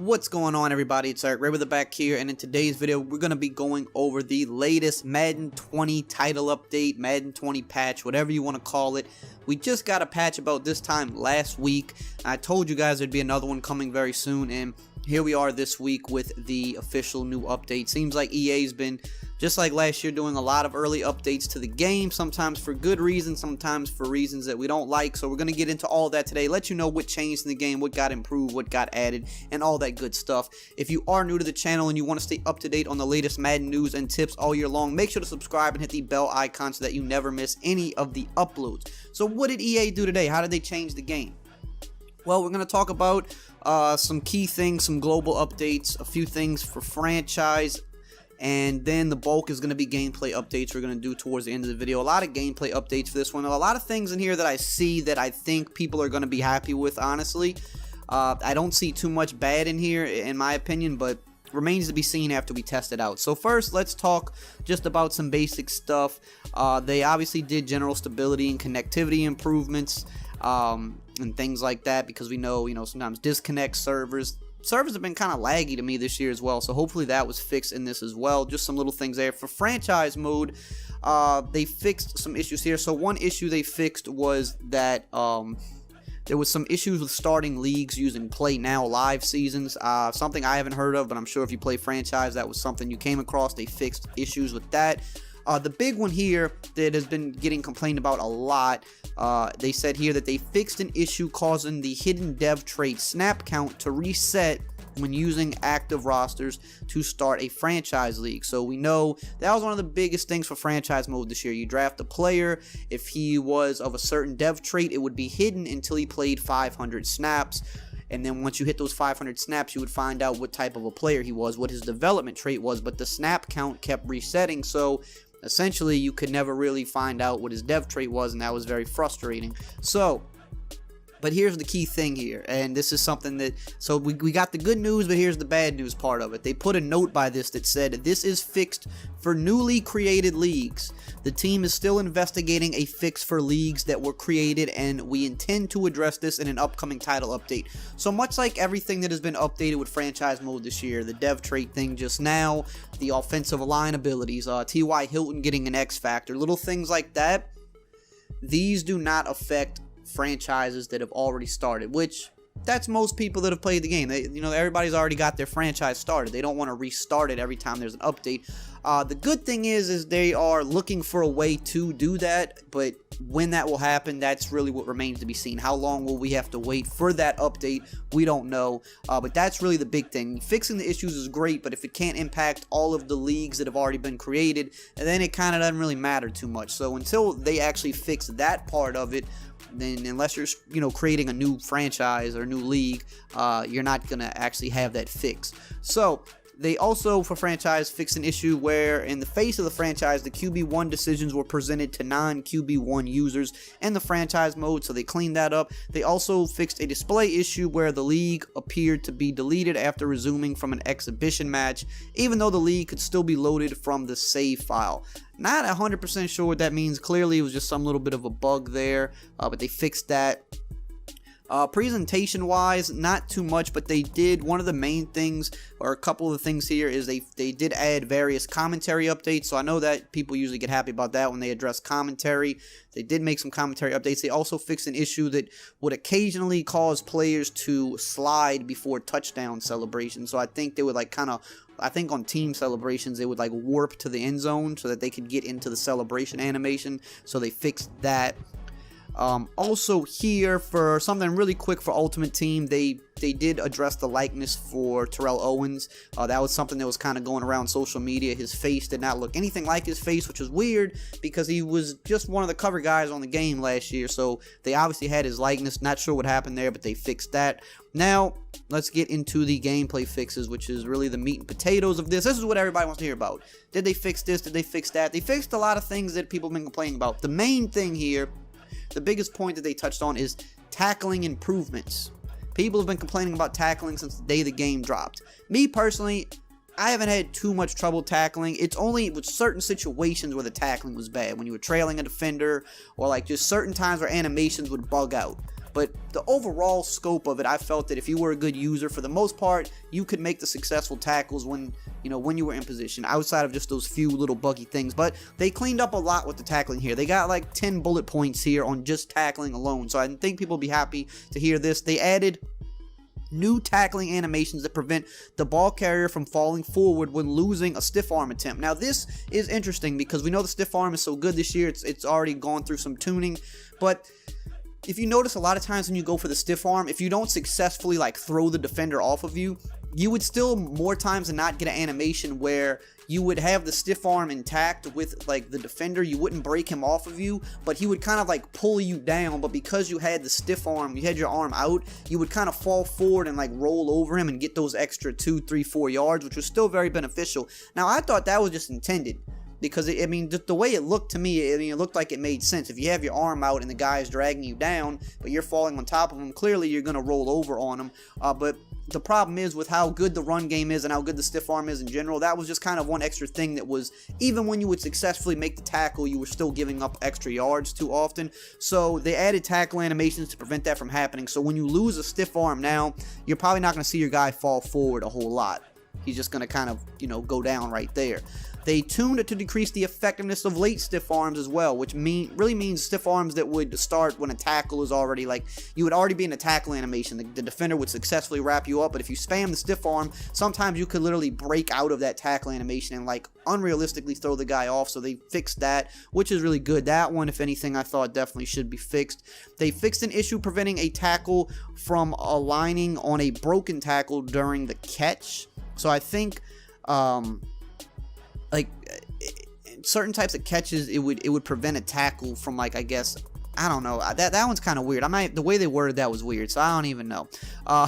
What's going on, everybody? It's EricRayweather back here, and in today's video we're going to be going over the latest Madden 20 title update, Madden 20 patch, whatever you want to call it. We just got a patch about this time last week. I told you guys there'd be another one coming very soon, and here we are this week with the official new update. Seems like EA's been, just like last year, doing a lot of early updates to the game, sometimes for good reasons, sometimes for reasons that we don't like. So we're going to get into all that today, let you know what changed in the game, what got improved, what got added, and all that good stuff. If you are new to the channel and you want to stay up to date on the latest Madden news and tips all year long, make sure to subscribe and hit the bell icon so that you never miss any of the uploads. So what did EA do today? How did they change the game? Well, we're going to talk about some key things, some global updates, a few things for franchise, and then the bulk is going to be gameplay updates we're going to do towards the end of the video. A lot of gameplay updates for this one. A lot of things in here that I see that I think people are going to be happy with, honestly. I don't see too much bad in here, in my opinion, but remains to be seen after we test it out. So first, let's talk just about some basic stuff. They obviously did general stability and connectivity improvements, and things like that, because we know, sometimes disconnect servers have been kind of laggy to me this year as well, so hopefully that was fixed in this as well. Just some little things there. For franchise mode, they fixed some issues here. So one issue they fixed was that there was some issues with starting leagues using Play Now live seasons, something I haven't heard of, but I'm sure if you play franchise, that was something you came across. They fixed issues with that. The big one here that has been getting complained about a lot, they said here that they fixed an issue causing the hidden dev trait snap count to reset when using active rosters to start a franchise league. So we know that was one of the biggest things for franchise mode this year. You draft a player, if he was of a certain dev trait, it would be hidden until he played 500 snaps. And then once you hit those 500 snaps, you would find out what type of a player he was, what his development trait was, but the snap count kept resetting, so essentially you could never really find out what his dev trait was, and that was very frustrating. But here's the key thing here, and this is something that, so we got the good news, but here's the bad news part of it. They put a note by this that said, this is fixed for newly created leagues. The team is still investigating a fix for leagues that were created, and we intend to address this in an upcoming title update. So much like everything that has been updated with franchise mode this year, the dev trait thing just now, the offensive line abilities, T.Y. Hilton getting an X Factor, little things like that, these do not affect franchises that have already started, which that's most people that have played the game. Everybody's already got their franchise started. They don't want to restart it every time there's an update. The good thing is they are looking for a way to do that, but when that will happen, that's really what remains to be seen. How long will we have to wait for that update? We don't know, but that's really the big thing. Fixing the issues is great, but if it can't impact all of the leagues that have already been created, then it kind of doesn't really matter too much. So until they actually fix that part of it, then unless you're creating a new franchise or a new league, you're not gonna actually have that fix. So they also, for franchise, fixed an issue where in the face of the franchise, the QB1 decisions were presented to non-QB1 users in the franchise mode, so they cleaned that up. They also fixed a display issue where the league appeared to be deleted after resuming from an exhibition match, even though the league could still be loaded from the save file. Not 100% sure what that means. Clearly, it was just some little bit of a bug there, but they fixed that. Presentation wise, not too much, but they did, one of the main things, or a couple of the things here, is they did add various commentary updates. So I know that people usually get happy about that when they address commentary. They did make some commentary updates. They also fixed an issue that would occasionally cause players to slide before touchdown celebrations. So I think they would I think on team celebrations, they would warp to the end zone so that they could get into the celebration animation. So they fixed that. Also here, for something really quick for Ultimate Team, they did address the likeness for Terrell Owens. That was something that was kind of going around social media. His face did not look anything like his face, which was weird because he was just one of the cover guys on the game last year. So they obviously had his likeness. Not sure what happened there, but they fixed that. Now, let's get into the gameplay fixes, which is really the meat and potatoes of this. This is what everybody wants to hear about. Did they fix this? Did they fix that? They fixed a lot of things that people have been complaining about. The main thing here, the biggest point that they touched on, is tackling improvements. People have been complaining about tackling since the day the game dropped. Me personally, I haven't had too much trouble tackling. It's only with certain situations where the tackling was bad. When you were trailing a defender, or just certain times where animations would bug out. But the overall scope of it, I felt that if you were a good user, for the most part, you could make the successful tackles when you were in position, outside of just those few little buggy things. But they cleaned up a lot with the tackling here. They got like 10 bullet points here on just tackling alone, so I think people will be happy to hear this. They added new tackling animations that prevent the ball carrier from falling forward when losing a stiff arm attempt. Now this is interesting because we know the stiff arm is so good this year, it's already gone through some tuning, but if you notice, a lot of times when you go for the stiff arm, if you don't successfully like throw the defender off of you, you would still more times than not get an animation where you would have the stiff arm intact with like the defender. You wouldn't break him off of you, but he would kind of like pull you down. But because you had the stiff arm, you had your arm out, you would kind of fall forward and like roll over him and get those extra 2, 3, 4 yards, which was still very beneficial. Now I thought that was just intended, because I mean, the way it looked to me, it looked like it made sense. If you have your arm out and the guy is dragging you down, but you're falling on top of him, clearly you're going to roll over on him. But the problem is with how good the run game is and how good the stiff arm is in general, that was just kind of one extra thing that was, even when you would successfully make the tackle, you were still giving up extra yards too often. So they added tackle animations to prevent that from happening. So when you lose a stiff arm now, you're probably not going to see your guy fall forward a whole lot. He's just going to kind of, go down right there. They tuned it to decrease the effectiveness of late stiff arms as well, which really means stiff arms that would start when a tackle is already, like, you would already be in a tackle animation. The defender would successfully wrap you up, but if you spam the stiff arm, sometimes you could literally break out of that tackle animation and, like, unrealistically throw the guy off. So they fixed that, which is really good. That one, if anything, I thought definitely should be fixed. They fixed an issue preventing a tackle from aligning on a broken tackle during the catch. So I think, like, certain types of catches, it would prevent a tackle from, like, I guess, I don't know. That one's kind of weird. The way they worded that was weird, so I don't even know.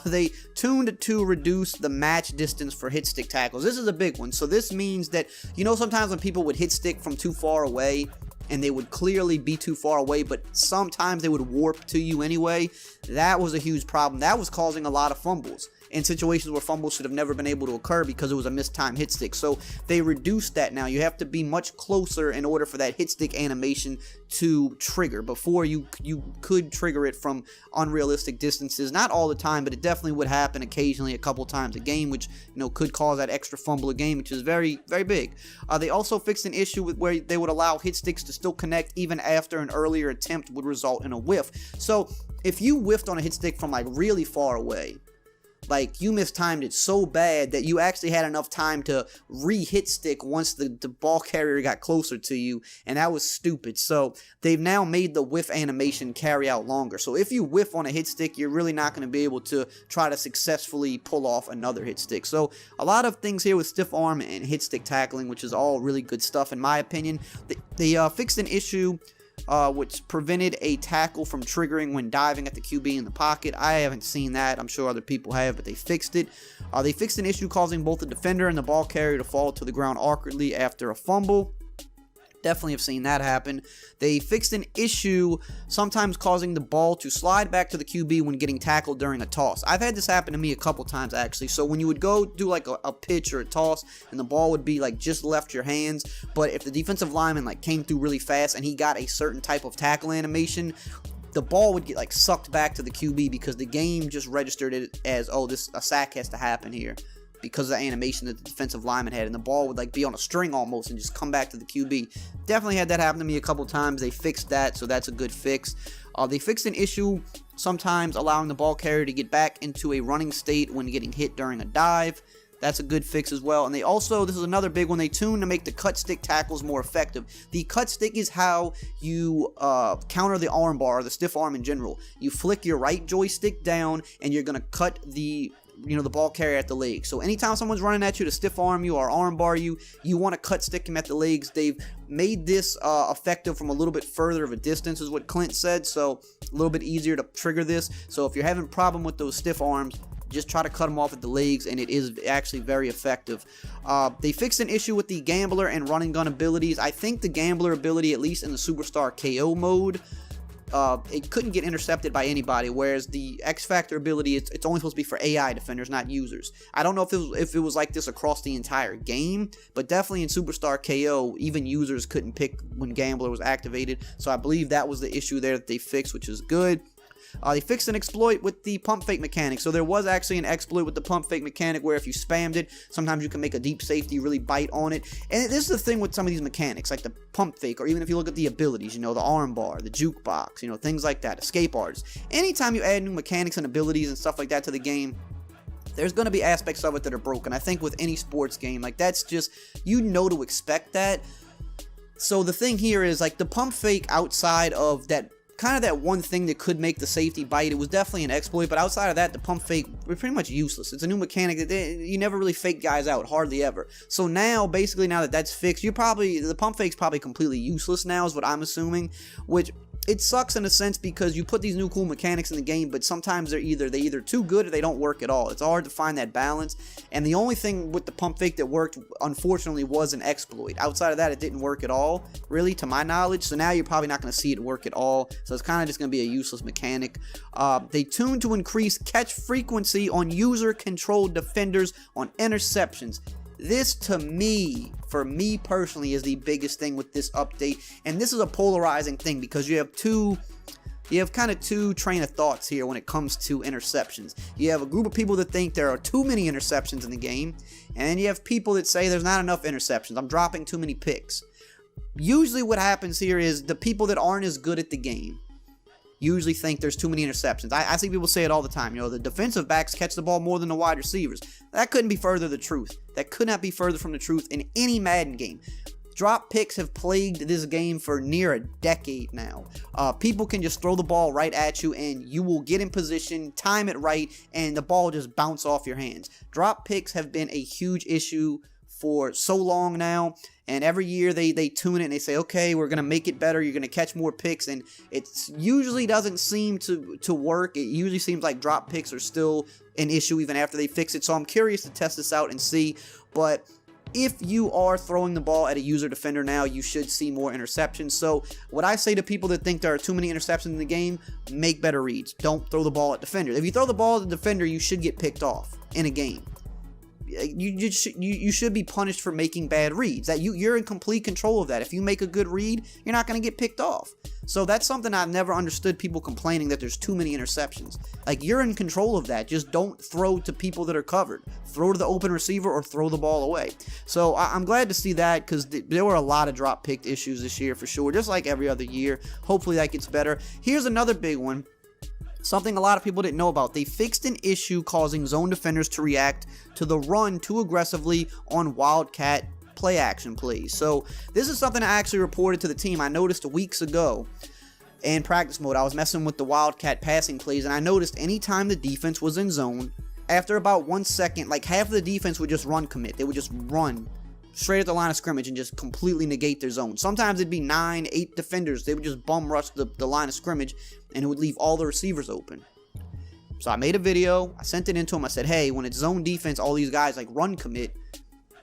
They tuned to reduce the match distance for hit stick tackles. This is a big one. So this means that, sometimes when people would hit stick from too far away, and they would clearly be too far away, but sometimes they would warp to you anyway. That was a huge problem. That was causing a lot of fumbles in situations where fumbles should have never been able to occur because it was a mistimed hit stick. So they reduced that now. You have to be much closer in order for that hit stick animation to trigger. Before, you could trigger it from unrealistic distances. Not all the time, but it definitely would happen occasionally, a couple times a game, which could cause that extra fumble a game, which is very, very big. They also fixed an issue with where they would allow hit sticks to still connect even after an earlier attempt would result in a whiff. So if you whiffed on a hit stick from like really far away, like you mistimed it so bad that you actually had enough time to re-hit stick once the ball carrier got closer to you, and that was stupid. So they've now made the whiff animation carry out longer. So if you whiff on a hit stick, you're really not going to be able to try to successfully pull off another hit stick. So a lot of things here with stiff arm and hit stick tackling, which is all really good stuff in my opinion. They fixed an issue which prevented a tackle from triggering when diving at the QB in the pocket. I haven't seen that. I'm sure other people have, but they fixed it. They fixed an issue causing both the defender and the ball carrier to fall to the ground awkwardly after a fumble. Definitely have seen that happen. They fixed an issue sometimes causing the ball to slide back to the QB when getting tackled during a toss. I've had this happen to me a couple times actually. So when you would go do like a pitch or a toss and the ball would be like just left your hands, but if the defensive lineman like came through really fast and he got a certain type of tackle animation, the ball would get like sucked back to the QB because the game just registered it as, oh, a sack has to happen here, because of the animation that the defensive lineman had, and the ball would like be on a string almost and just come back to the QB. Definitely had that happen to me a couple times. They fixed that, so that's a good fix. They fixed an issue sometimes allowing the ball carrier to get back into a running state when getting hit during a dive. That's a good fix as well. And they also, this is another big one, they tuned to make the cut stick tackles more effective. The cut stick is how you counter the arm bar, the stiff arm in general. You flick your right joystick down and you're going to cut the ball carrier at the leg. So anytime someone's running at you to stiff arm you or arm bar you, you want to cut stick him at the legs. They've made this effective from a little bit further of a distance is what Clint said, so a little bit easier to trigger this. So if you're having a problem with those stiff arms, just try to cut them off at the legs, and it is actually very effective. They fixed an issue with the gambler and running gun abilities. I think the gambler ability, at least in the superstar KO mode, it couldn't get intercepted by anybody, whereas the X Factor ability, it's only supposed to be for AI defenders, not users. I don't know if it was like this across the entire game, but definitely in Superstar KO, even users couldn't pick when Gambler was activated, so I believe that was the issue there that they fixed, which is good. They fixed an exploit with the pump fake mechanic. So there was actually an exploit with the pump fake mechanic where if you spammed it, sometimes you can make a deep safety really bite on it. And this is the thing with some of these mechanics, like the pump fake, or even if you look at the abilities, you know, the arm bar, the jukebox, you know, things like that, escape artists. Anytime you add new mechanics and abilities and stuff like that to the game, there's going to be aspects of it that are broken. I think with any sports game, like that's just, you know, to expect that. So the thing here is, like, the pump fake, outside of that kind of that one thing that could make the safety bite, it was definitely an exploit, but outside of that, the pump fake was pretty much useless. It's a new mechanic that you never really fake guys out, hardly ever. So now, basically, now that that's fixed, the pump fake's probably completely useless now, is what I'm assuming, which it sucks in a sense because you put these new cool mechanics in the game, but sometimes they're either too good or they don't work at all. It's hard to find that balance, and the only thing with the pump fake that worked, unfortunately, was an exploit. Outside of that, it didn't work at all, really, to my knowledge, so now you're probably not going to see it work at all, so it's kind of just going to be a useless mechanic. They tuned to increase catch frequency on user-controlled defenders on interceptions. This, to me, for me personally, is the biggest thing with this update, and this is a polarizing thing because you have kind of two train of thoughts here when it comes to interceptions. You have a group of people that think there are too many interceptions in the game, and then you have people that say there's not enough interceptions, I'm dropping too many picks. Usually what happens here is the people that aren't as good at the game usually think there's too many interceptions. I see people say it all the time. You know, the defensive backs catch the ball more than the wide receivers. That couldn't be further the truth. That could not be further from the truth in any Madden game. Drop picks have plagued this game for near a decade now. People can just throw the ball right at you and you will get in position, time it right, and the ball just bounce off your hands. Drop picks have been a huge issue for so long now, and every year they tune it and they say, okay, we're going to make it better, you're going to catch more picks, and it usually doesn't seem to work. It usually seems like drop picks are still an issue even after they fix it, so I'm curious to test this out and see. But if you are throwing the ball at a user defender now, you should see more interceptions. So what I say to people that think there are too many interceptions in the game, make better reads. Don't throw the ball at defenders. If you throw the ball at the defender, you should get picked off in a game. You should be punished for making bad reads. That you're in complete control of that. If you make a good read, you're not going to get picked off. So that's something I've never understood, people complaining that there's too many interceptions. Like, you're in control of that. Just don't throw to people that are covered. Throw to the open receiver or throw the ball away. So I'm glad to see that, because there were a lot of drop pick issues this year for sure, just like every other year. Hopefully that gets better. Here's another big one. Something a lot of people didn't know about. They fixed an issue causing zone defenders to react to the run too aggressively on Wildcat play action plays. So this is something I actually reported to the team. I noticed weeks ago in practice mode, I was messing with the Wildcat passing plays, and I noticed anytime the defense was in zone, after about 1 second, like half of the defense would just run commit. They would just run straight at the line of scrimmage and just completely negate their zone. Sometimes it'd be 9, 8 defenders. They would just bum rush the line of scrimmage, and it would leave all the receivers open. So I made a video, I sent it into them, I said, hey, when it's zone defense, all these guys like run commit,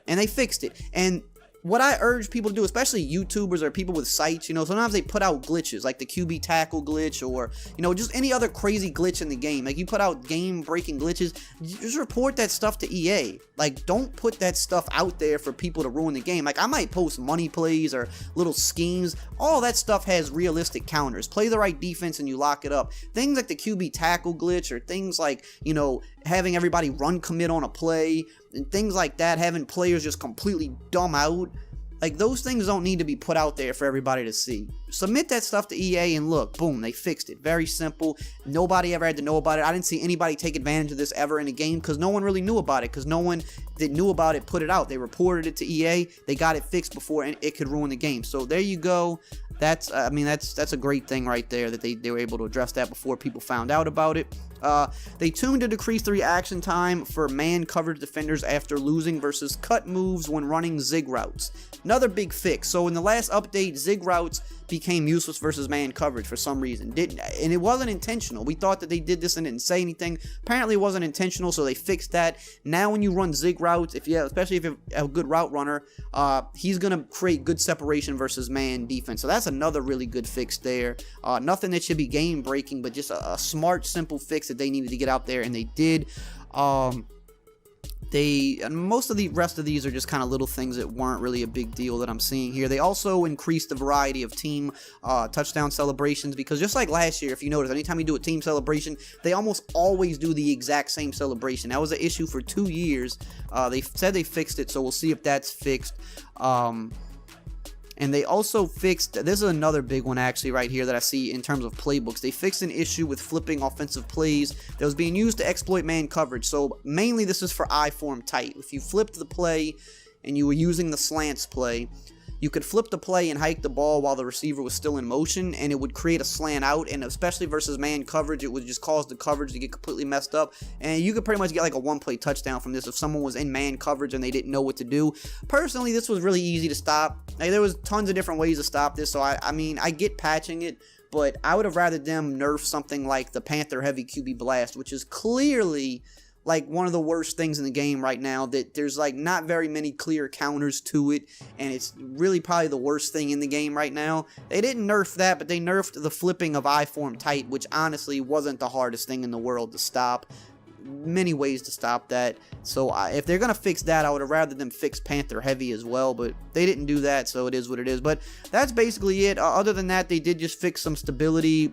and they fixed it. And what I urge people to do, especially YouTubers or people with sites, you know, sometimes they put out glitches, like the QB tackle glitch, or, you know, just any other crazy glitch in the game. Like, you put out game-breaking glitches, just report that stuff to EA. Like, don't put that stuff out there for people to ruin the game. Like, I might post money plays or little schemes. All that stuff has realistic counters. Play the right defense and you lock it up. Things like the QB tackle glitch, or things like, you know, having everybody run commit on a play, and things like that, having players just completely dumb out. Like, those things don't need to be put out there for everybody to see. Submit that stuff to EA and look, boom, they fixed it. Very simple. Nobody ever had to know about it. I didn't see anybody take advantage of this ever in a game, because no one really knew about it, because no one that knew about it put it out. They reported it to EA. They got it fixed before it could ruin the game. So there you go. That's a great thing right there, that they were able to address that before people found out about it. They tuned to decrease the reaction time for man coverage defenders after losing versus cut moves when running zig routes. Another big fix. So in the last update, zig routes became useless versus man coverage for some reason. And it wasn't intentional. We thought that they did this and didn't say anything. Apparently it wasn't intentional, so they fixed that. Now when you run zig routes, especially if you're a good route runner, he's going to create good separation versus man defense. So that's another really good fix there. Nothing that should be game breaking, but just a smart, simple fix that they needed to get out there, and they did. Most of the rest of these are just kind of little things that weren't really a big deal that I'm seeing here. They also increased the variety of team touchdown celebrations, because just like last year, if you notice, anytime you do a team celebration, they almost always do the exact same celebration. That was an issue for 2 years. They said they fixed it, so we'll see if that's fixed. And they also fixed, this is another big one actually right here that I see in terms of playbooks. They fixed an issue with flipping offensive plays that was being used to exploit man coverage. So mainly this is for I form tight. If you flipped the play and you were using the slants play, you could flip the play and hike the ball while the receiver was still in motion, and it would create a slant out, and especially versus man coverage, it would just cause the coverage to get completely messed up, and you could pretty much get like a one-play touchdown from this if someone was in man coverage and they didn't know what to do. Personally, this was really easy to stop. Like, there was tons of different ways to stop this, so I mean, I get patching it, but I would have rather them nerf something like the Panther Heavy QB Blast, which is clearly like one of the worst things in the game right now, that there's like not very many clear counters to it, and it's really probably the worst thing in the game right now. They didn't nerf that, but they nerfed the flipping of I form tight, which honestly wasn't the hardest thing in the world to stop. Many ways to stop that. So if they're gonna fix that, I would have rather them fix Panther Heavy as well, but they didn't do that, so it is what it is. But that's basically it. Other than that, they did just fix some stability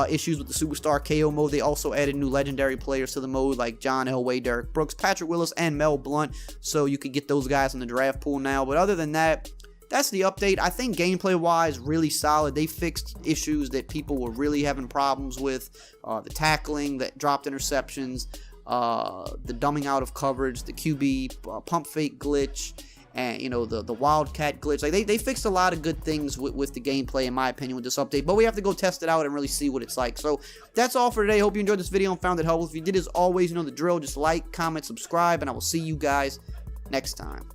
issues with the Superstar KO mode. They also added new legendary players to the mode, like John Elway, Derek Brooks, Patrick Willis, and Mel Blount, so you could get those guys in the draft pool now. But other than that, that's the update. I think gameplay wise, really solid. They fixed issues that people were really having problems with, the tackling, the dropped interceptions, the dumbing out of coverage, the QB pump fake glitch, and you know, the wildcat glitch. Like they fixed a lot of good things with the gameplay, in my opinion, with this update, but we have to go test it out and really see what it's like. So that's all for today. Hope you enjoyed this video and found it helpful. If you did, as always, you know the drill. Just like, comment, subscribe, and I will see you guys next time.